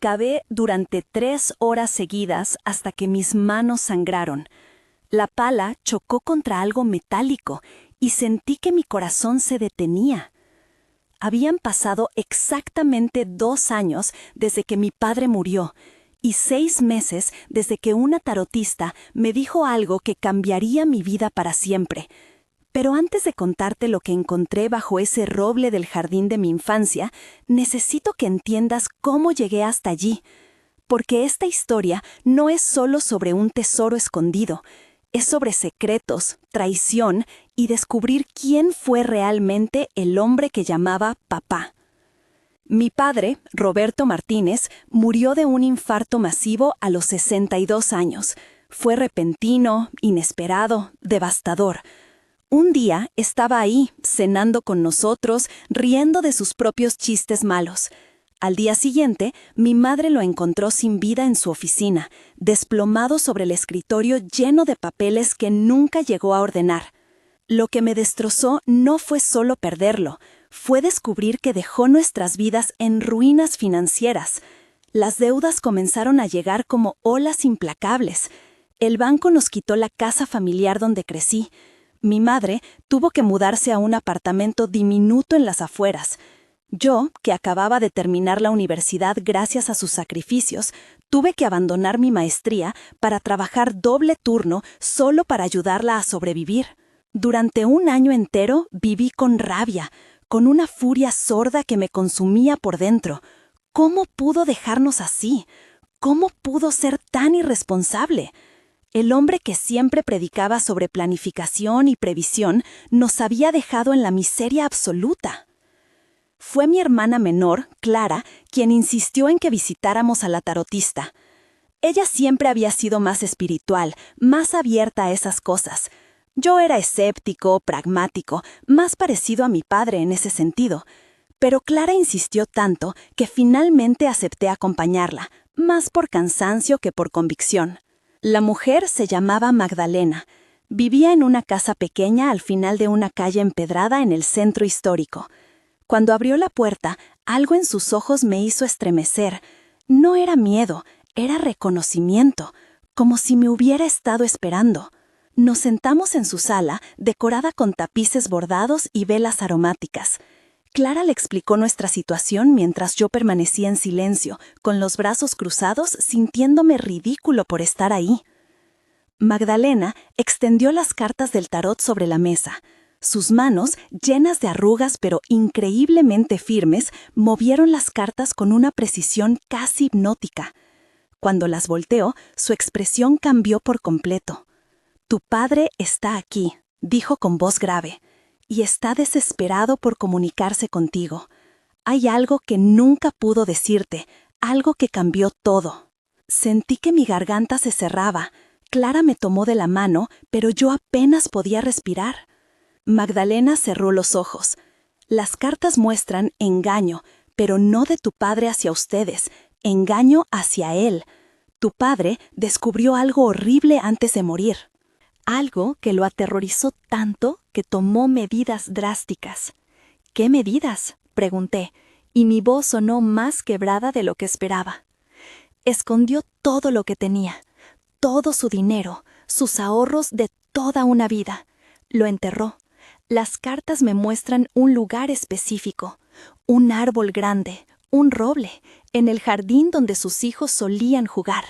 Cavé durante 3 horas seguidas hasta que mis manos sangraron. La pala chocó contra algo metálico y sentí que mi corazón se detenía. Habían pasado exactamente 2 años desde que mi padre murió y 6 meses desde que una tarotista me dijo algo que cambiaría mi vida para siempre. Pero antes de contarte lo que encontré bajo ese roble del jardín de mi infancia, necesito que entiendas cómo llegué hasta allí. Porque esta historia no es solo sobre un tesoro escondido, es sobre secretos, traición y descubrir quién fue realmente el hombre que llamaba papá. Mi padre, Roberto Martínez, murió de un infarto masivo a los 62 años. Fue repentino, inesperado, devastador. Un día estaba ahí, cenando con nosotros, riendo de sus propios chistes malos. Al día siguiente, mi madre lo encontró sin vida en su oficina, desplomado sobre el escritorio lleno de papeles que nunca llegó a ordenar. Lo que me destrozó no fue solo perderlo, fue descubrir que dejó nuestras vidas en ruinas financieras. Las deudas comenzaron a llegar como olas implacables. El banco nos quitó la casa familiar donde crecí. Mi madre tuvo que mudarse a un apartamento diminuto en las afueras. Yo, que acababa de terminar la universidad gracias a sus sacrificios, tuve que abandonar mi maestría para trabajar doble turno solo para ayudarla a sobrevivir. Durante un año entero viví con rabia, con una furia sorda que me consumía por dentro. ¿Cómo pudo dejarnos así? ¿Cómo pudo ser tan irresponsable? El hombre que siempre predicaba sobre planificación y previsión nos había dejado en la miseria absoluta. Fue mi hermana menor, Clara, quien insistió en que visitáramos a la tarotista. Ella siempre había sido más espiritual, más abierta a esas cosas. Yo era escéptico, pragmático, más parecido a mi padre en ese sentido. Pero Clara insistió tanto que finalmente acepté acompañarla, más por cansancio que por convicción. La mujer se llamaba Magdalena. Vivía en una casa pequeña al final de una calle empedrada en el centro histórico. Cuando abrió la puerta, algo en sus ojos me hizo estremecer. No era miedo, era reconocimiento, como si me hubiera estado esperando. Nos sentamos en su sala, decorada con tapices bordados y velas aromáticas. Clara le explicó nuestra situación mientras yo permanecía en silencio, con los brazos cruzados, sintiéndome ridículo por estar ahí. Magdalena extendió las cartas del tarot sobre la mesa. Sus manos, llenas de arrugas pero increíblemente firmes, movieron las cartas con una precisión casi hipnótica. Cuando las volteó, su expresión cambió por completo. «Tu padre está aquí», dijo con voz grave. «Y está desesperado por comunicarse contigo. Hay algo que nunca pudo decirte, algo que cambió todo». Sentí que mi garganta se cerraba. Clara me tomó de la mano, pero yo apenas podía respirar. Magdalena cerró los ojos. «Las cartas muestran engaño, pero no de tu padre hacia ustedes, engaño hacia él. Tu padre descubrió algo horrible antes de morir». Algo que lo aterrorizó tanto que tomó medidas drásticas. «¿Qué medidas?», pregunté, y mi voz sonó más quebrada de lo que esperaba. Escondió todo lo que tenía, todo su dinero, sus ahorros de toda una vida. Lo enterró. Las cartas me muestran un lugar específico, un árbol grande, un roble, en el jardín donde sus hijos solían jugar.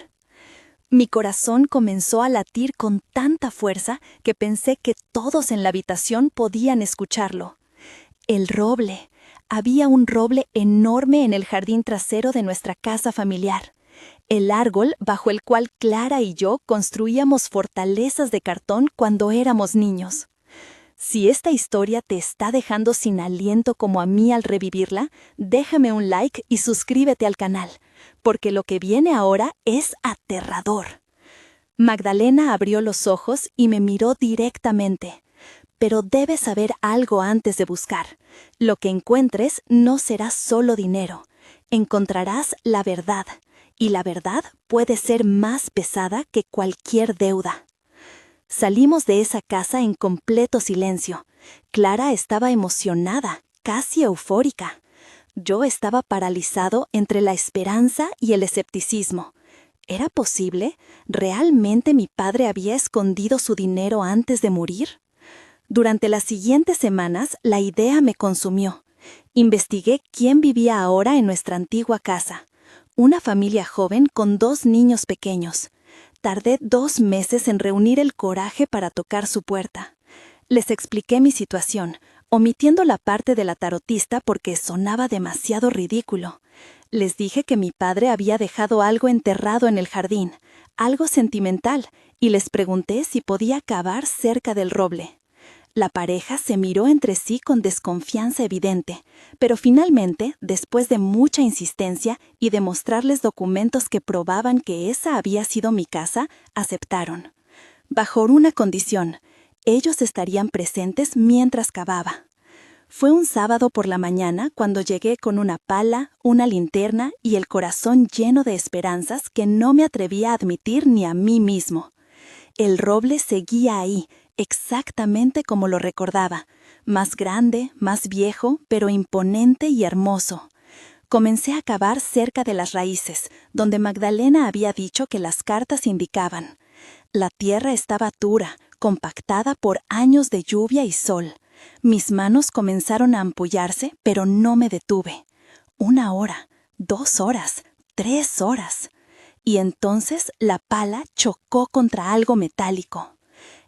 Mi corazón comenzó a latir con tanta fuerza que pensé que todos en la habitación podían escucharlo. El roble. Había un roble enorme en el jardín trasero de nuestra casa familiar. El árbol bajo el cual Clara y yo construíamos fortalezas de cartón cuando éramos niños. Si esta historia te está dejando sin aliento como a mí al revivirla, déjame un like y suscríbete al canal, porque lo que viene ahora es aterrador. Magdalena abrió los ojos y me miró directamente. Pero debes saber algo antes de buscar. Lo que encuentres no será solo dinero. Encontrarás la verdad, y la verdad puede ser más pesada que cualquier deuda. Salimos de esa casa en completo silencio. Clara estaba emocionada, casi eufórica. Yo estaba paralizado entre la esperanza y el escepticismo. ¿Era posible? ¿Realmente mi padre había escondido su dinero antes de morir? Durante las siguientes semanas, la idea me consumió. Investigué quién vivía ahora en nuestra antigua casa. Una familia joven con 2 niños pequeños. Tardé 2 meses en reunir el coraje para tocar su puerta. Les expliqué mi situación, omitiendo la parte de la tarotista porque sonaba demasiado ridículo. Les dije que mi padre había dejado algo enterrado en el jardín, algo sentimental, y les pregunté si podía cavar cerca del roble. La pareja se miró entre sí con desconfianza evidente, pero finalmente, después de mucha insistencia y de mostrarles documentos que probaban que esa había sido mi casa, aceptaron. Bajo una condición: ellos estarían presentes mientras cavaba. Fue un sábado por la mañana cuando llegué con una pala, una linterna y el corazón lleno de esperanzas que no me atrevía a admitir ni a mí mismo. El roble seguía ahí, exactamente como lo recordaba, más grande, más viejo, pero imponente y hermoso. Comencé a cavar cerca de las raíces, donde Magdalena había dicho que las cartas indicaban. La tierra estaba dura, compactada por años de lluvia y sol. Mis manos comenzaron a ampollarse, pero no me detuve. 1 hora, 2 horas, 3 horas. Y entonces la pala chocó contra algo metálico.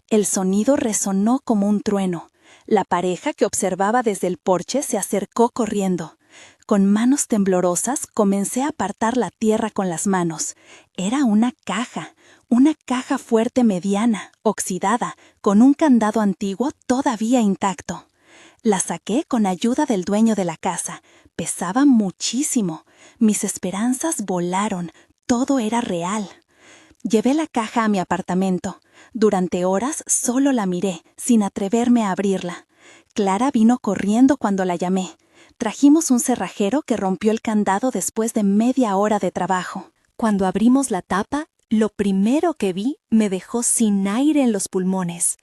El sonido resonó como un trueno. La pareja que observaba desde el porche se acercó corriendo. Con manos temblorosas comencé a apartar la tierra con las manos. Era una caja fuerte mediana, oxidada, con un candado antiguo todavía intacto. La saqué con ayuda del dueño de la casa. Pesaba muchísimo. Mis esperanzas volaron. Todo era real. Llevé la caja a mi apartamento. Durante horas solo la miré, sin atreverme a abrirla. Clara vino corriendo cuando la llamé. Trajimos un cerrajero que rompió el candado después de media hora de trabajo. Cuando abrimos la tapa, lo primero que vi me dejó sin aire en los pulmones.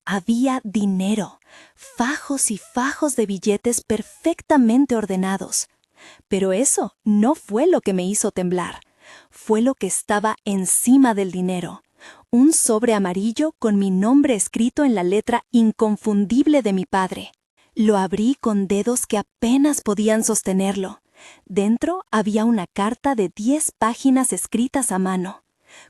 Había dinero, fajos y fajos de billetes perfectamente ordenados. Pero eso no fue lo que me hizo temblar. Fue lo que estaba encima del dinero. Un sobre amarillo con mi nombre escrito en la letra inconfundible de mi padre. Lo abrí con dedos que apenas podían sostenerlo. Dentro había una carta de 10 páginas escritas a mano.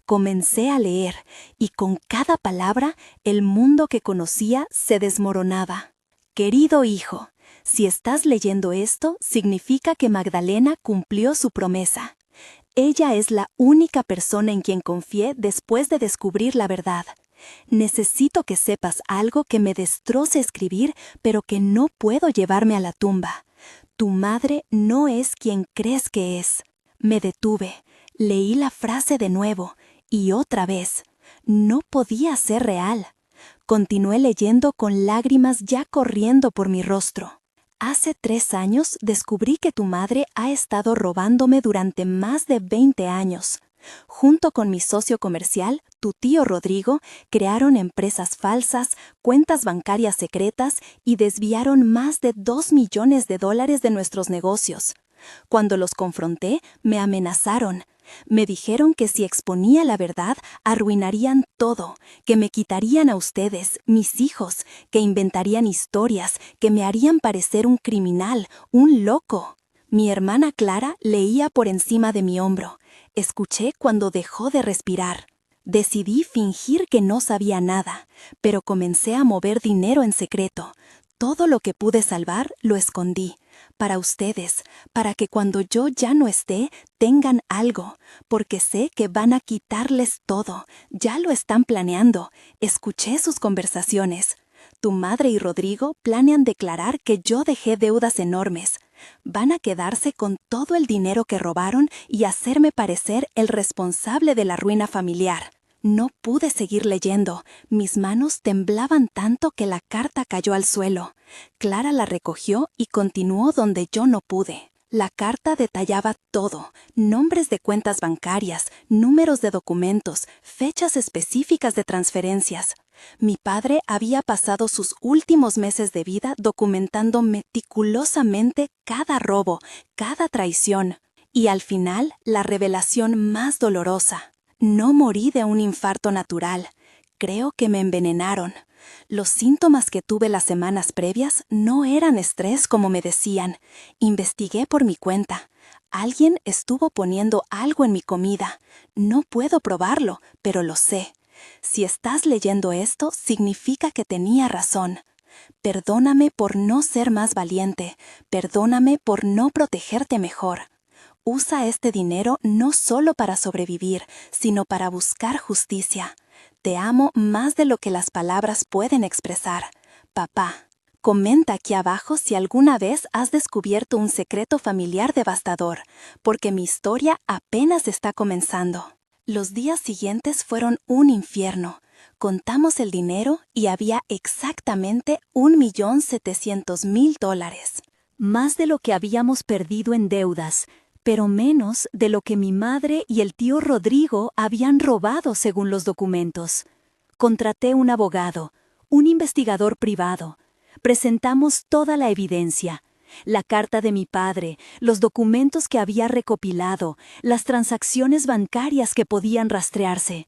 Comencé a leer, y con cada palabra el mundo que conocía se desmoronaba. Querido hijo, si estás leyendo esto, significa que Magdalena cumplió su promesa. Ella es la única persona en quien confié después de descubrir la verdad. Necesito que sepas algo que me destroce escribir, pero que no puedo llevarme a la tumba. Tu madre no es quien crees que es. Me detuve, leí la frase de nuevo, y otra vez. No podía ser real. Continué leyendo con lágrimas ya corriendo por mi rostro. Hace 3 años descubrí que tu madre ha estado robándome durante más de 20 años. Junto con mi socio comercial, tu tío Rodrigo, crearon empresas falsas, cuentas bancarias secretas y desviaron más de $2 millones de nuestros negocios. Cuando los confronté, me amenazaron. Me dijeron que si exponía la verdad, arruinarían todo, que me quitarían a ustedes, mis hijos, que inventarían historias, que me harían parecer un criminal, un loco. Mi hermana Clara leía por encima de mi hombro. Escuché cuando dejó de respirar. Decidí fingir que no sabía nada, pero comencé a mover dinero en secreto. Todo lo que pude salvar lo escondí. Para ustedes, para que cuando yo ya no esté, tengan algo, porque sé que van a quitarles todo. Ya lo están planeando. Escuché sus conversaciones. Tu madre y Rodrigo planean declarar que yo dejé deudas enormes. Van a quedarse con todo el dinero que robaron y hacerme parecer el responsable de la ruina familiar. No pude seguir leyendo. Mis manos temblaban tanto que la carta cayó al suelo. Clara la recogió y continuó donde yo no pude. La carta detallaba todo: nombres de cuentas bancarias, números de documentos, fechas específicas de transferencias. Mi padre había pasado sus últimos meses de vida documentando meticulosamente cada robo, cada traición. Y al final, la revelación más dolorosa. No morí de un infarto natural. Creo que me envenenaron. Los síntomas que tuve las semanas previas no eran estrés como me decían. Investigué por mi cuenta. Alguien estuvo poniendo algo en mi comida. No puedo probarlo, pero lo sé. Si estás leyendo esto, significa que tenía razón. Perdóname por no ser más valiente. Perdóname por no protegerte mejor. Usa este dinero no solo para sobrevivir, sino para buscar justicia. Te amo más de lo que las palabras pueden expresar. Papá. Comenta aquí abajo si alguna vez has descubierto un secreto familiar devastador, porque mi historia apenas está comenzando. Los días siguientes fueron un infierno. Contamos el dinero y había exactamente $1.700.000. Más de lo que habíamos perdido en deudas, pero menos de lo que mi madre y el tío Rodrigo habían robado según los documentos. Contraté un abogado, un investigador privado. Presentamos toda la evidencia. La carta de mi padre, los documentos que había recopilado, las transacciones bancarias que podían rastrearse.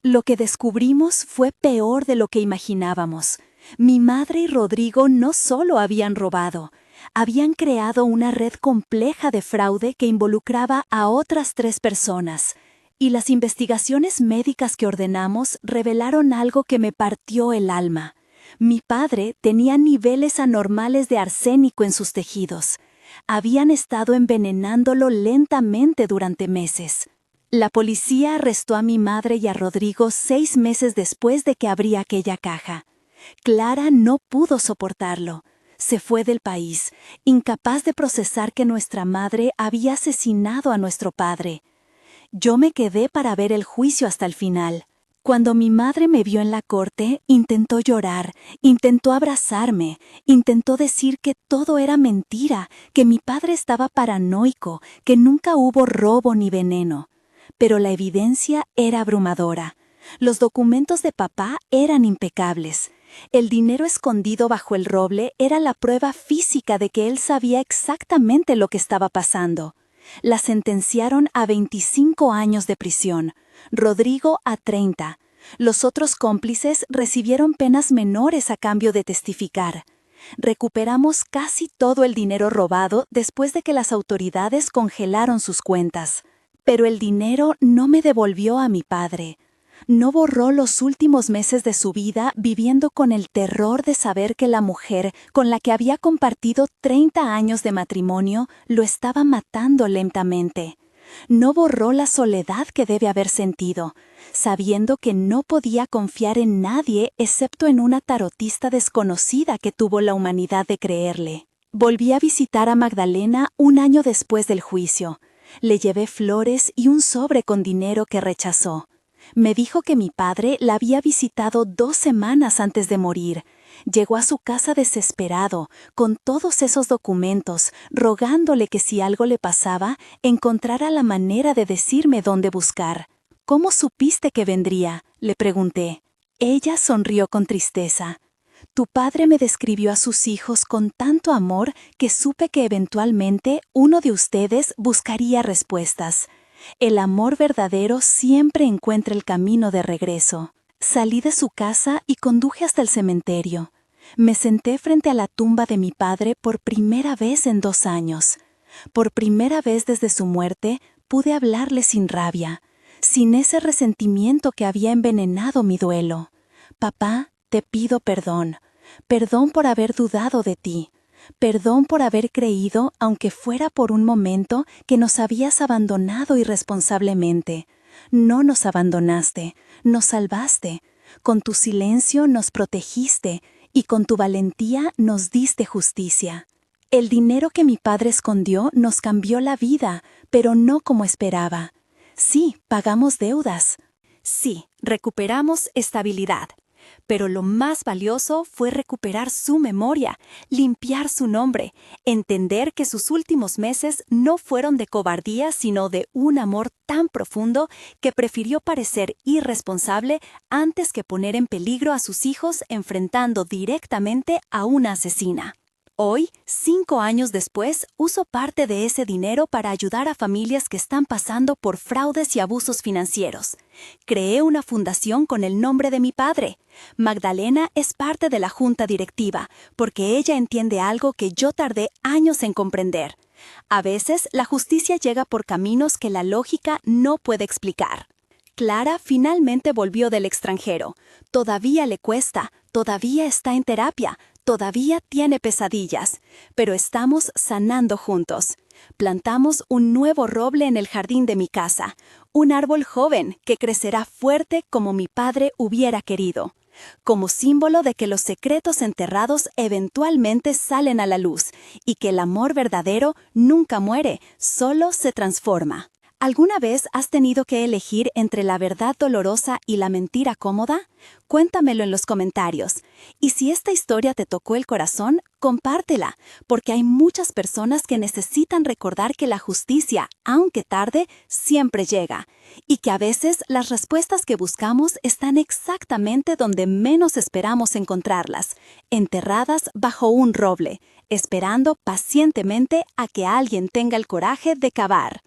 Lo que descubrimos fue peor de lo que imaginábamos. Mi madre y Rodrigo no solo habían robado, habían creado una red compleja de fraude que involucraba a otras 3 personas. Y las investigaciones médicas que ordenamos revelaron algo que me partió el alma. Mi padre tenía niveles anormales de arsénico en sus tejidos. Habían estado envenenándolo lentamente durante meses. La policía arrestó a mi madre y a Rodrigo 6 meses después de que abrí aquella caja. Clara no pudo soportarlo. Se fue del país, incapaz de procesar que nuestra madre había asesinado a nuestro padre. Yo me quedé para ver el juicio hasta el final. Cuando mi madre me vio en la corte, intentó llorar, intentó abrazarme, intentó decir que todo era mentira, que mi padre estaba paranoico, que nunca hubo robo ni veneno. Pero la evidencia era abrumadora. Los documentos de papá eran impecables. El dinero escondido bajo el roble era la prueba física de que él sabía exactamente lo que estaba pasando. La sentenciaron a 25 años de prisión, Rodrigo a 30. Los otros cómplices recibieron penas menores a cambio de testificar. Recuperamos casi todo el dinero robado después de que las autoridades congelaron sus cuentas. Pero el dinero no me devolvió a mi padre. No borró los últimos meses de su vida viviendo con el terror de saber que la mujer con la que había compartido 30 años de matrimonio lo estaba matando lentamente. No borró la soledad que debe haber sentido, sabiendo que no podía confiar en nadie excepto en una tarotista desconocida que tuvo la humanidad de creerle. Volví a visitar a Magdalena un año después del juicio. Le llevé flores y un sobre con dinero que rechazó. Me dijo que mi padre la había visitado 2 semanas antes de morir. Llegó a su casa desesperado, con todos esos documentos, rogándole que si algo le pasaba, encontrara la manera de decirme dónde buscar. ¿Cómo supiste que vendría?, le pregunté. Ella sonrió con tristeza. Tu padre me describió a sus hijos con tanto amor que supe que eventualmente uno de ustedes buscaría respuestas. El amor verdadero siempre encuentra el camino de regreso. Salí de su casa y conduje hasta el cementerio. Me senté frente a la tumba de mi padre por primera vez en 2 años. Por primera vez desde su muerte pude hablarle sin rabia, sin ese resentimiento que había envenenado mi duelo. Papá, te pido perdón. Perdón por haber dudado de ti. Perdón por haber creído, aunque fuera por un momento, que nos habías abandonado irresponsablemente. No nos abandonaste, nos salvaste. Con tu silencio nos protegiste y con tu valentía nos diste justicia. El dinero que mi padre escondió nos cambió la vida, pero no como esperaba. Sí, pagamos deudas. Sí, recuperamos estabilidad. Pero lo más valioso fue recuperar su memoria, limpiar su nombre, entender que sus últimos meses no fueron de cobardía, sino de un amor tan profundo que prefirió parecer irresponsable antes que poner en peligro a sus hijos enfrentando directamente a una asesina. Hoy, 5 años después, uso parte de ese dinero para ayudar a familias que están pasando por fraudes y abusos financieros. Creé una fundación con el nombre de mi padre. Magdalena es parte de la junta directiva, porque ella entiende algo que yo tardé años en comprender. A veces, la justicia llega por caminos que la lógica no puede explicar. Clara finalmente volvió del extranjero. Todavía le cuesta, todavía está en terapia, todavía tiene pesadillas, pero estamos sanando juntos. Plantamos un nuevo roble en el jardín de mi casa, un árbol joven que crecerá fuerte como mi padre hubiera querido, como símbolo de que los secretos enterrados eventualmente salen a la luz y que el amor verdadero nunca muere, solo se transforma. ¿Alguna vez has tenido que elegir entre la verdad dolorosa y la mentira cómoda? Cuéntamelo en los comentarios. Y si esta historia te tocó el corazón, compártela, porque hay muchas personas que necesitan recordar que la justicia, aunque tarde, siempre llega, y que a veces las respuestas que buscamos están exactamente donde menos esperamos encontrarlas, enterradas bajo un roble, esperando pacientemente a que alguien tenga el coraje de cavar.